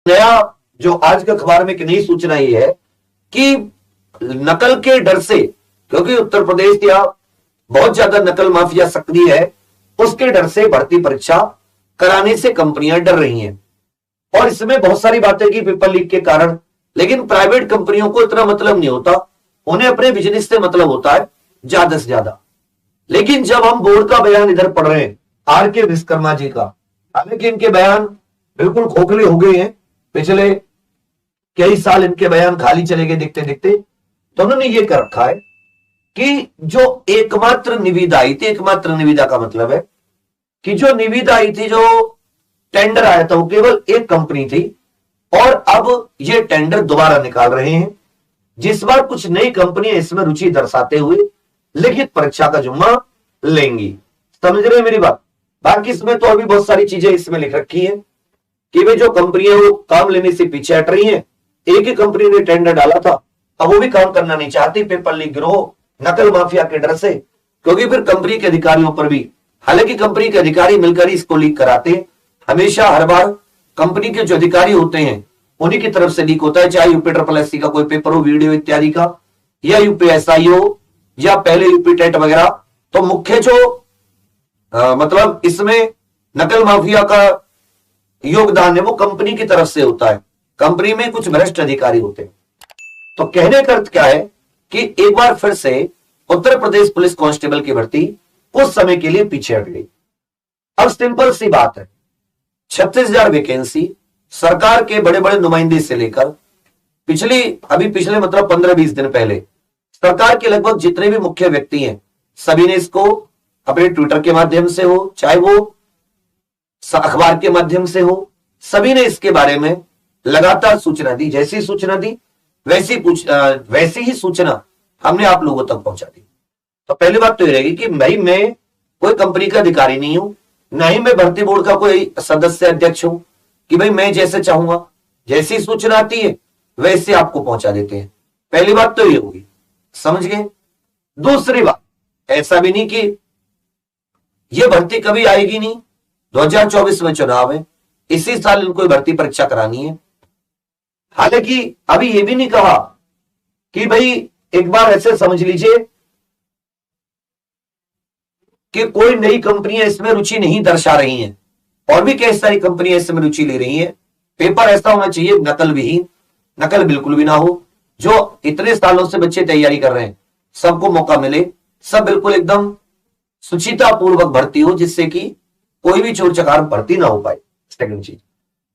नया जो आज के अखबार में एक नई सूचना ये है कि नकल के डर से, क्योंकि उत्तर प्रदेश या बहुत ज्यादा नकल माफिया सक्रिय है, उसके डर से भर्ती परीक्षा कराने से कंपनियां डर रही हैं। और इसमें बहुत सारी बातें की पेपर लीक के कारण, लेकिन प्राइवेट कंपनियों को इतना मतलब नहीं होता, उन्हें अपने बिजनेस से मतलब होता है ज्यादा से ज्यादा। लेकिन जब हम बोर्ड का बयान इधर पढ़ रहे हैं आर के विश्वकर्मा जी का, हालांकि इनके बयान बिल्कुल खोखले हो गए हैं, पिछले कई साल इनके बयान खाली चले गए दिखते दिखते, तो उन्होंने ये कर रखा है कि जो एकमात्र निविदा आई थी, एकमात्र निविदा का मतलब है कि जो निविदा आई थी, जो टेंडर आया था, वो केवल एक कंपनी थी, और अब ये टेंडर दोबारा निकाल रहे हैं, जिस बार कुछ नई कंपनियां इसमें रुचि दर्शाते हुए लिखित परीक्षा का जिम्मा लेंगी। समझ रहे हैं मेरी बात? बाकी इसमें तो अभी बहुत सारी चीजें इसमें लिख रखी है कि वे जो कंपनियां वो काम लेने से पीछे हट रही हैं। एक ही कंपनी ने टेंडर डाला था, अब वो भी काम करना नहीं चाहती पेपर लीक गिरोह नकल माफिया के डर से, क्योंकि फिर कंपनी के अधिकारियों पर भी, हालांकि कंपनी के अधिकारी मिलकर ही इसको लीक कराते हैं, हमेशा हर बार कंपनी के जो अधिकारी होते हैं उन्हीं की तरफ से लीक होता है, चाहे यूपी SSC का कोई पेपर हो, वीडियो इत्यादि का, या यूपी SI हो, या पहले यूपी टेट वगैरह। तो मुख्य जो मतलब इसमें नकल माफिया का योगदान है वो कंपनी की तरफ से होता है, कंपनी में कुछ भ्रष्ट अधिकारी होते हैं। तो कहने का अर्थ क्या है कि एक बार फिर से उत्तर प्रदेश पुलिस कांस्टेबल की भर्ती कुछ समय के लिए पीछे हट गई। अब सिंपल सी बात है, 36,000 वैकेंसी सरकार के बड़े बड़े नुमाइंदे से लेकर पिछले मतलब 15-20 दिन पहले सरकार के लगभग जितने भी मुख्य व्यक्ति हैं, सभी ने इसको अपने ट्विटर के माध्यम से हो, चाहे वो अखबार के माध्यम से हो, सभी ने इसके बारे में लगातार सूचना दी। जैसी सूचना दी वैसी ही सूचना हमने आप लोगों तक पहुंचा दी। तो पहली बात तो ये रहेगी कि भाई मैं कोई कंपनी का अधिकारी नहीं हूं, ना ही मैं भर्ती बोर्ड का कोई सदस्य अध्यक्ष हूं कि भाई मैं जैसे चाहूंगा, जैसी सूचना आती है वैसे आपको पहुंचा देते हैं। पहली बात तो ये होगी, समझ गए? दूसरी बात, ऐसा भी नहीं कि ये भर्ती कभी आएगी नहीं, 2024 में चुनाव है, इसी साल इनको भर्ती परीक्षा करानी है। हालांकि अभी ये भी नहीं कहा कि भाई एक बार ऐसे समझ लीजिए कि कोई नई कंपनियां इसमें रुचि नहीं दर्शा रही हैं, और भी कई सारी कंपनियां इसमें रुचि ले रही हैं। पेपर ऐसा होना चाहिए नकल विहीन, नकल बिल्कुल भी ना हो। जो इतने सालों से बच्चे तैयारी कर रहे हैं सबको मौका मिले, सब बिल्कुल एकदम सुचिता पूर्वक भर्ती हो, जिससे कि कोई भी चोर चकार भर्ती ना हो पाए। सेकंड चीज,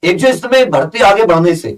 एक जो इसमें भर्ती आगे बढ़ने से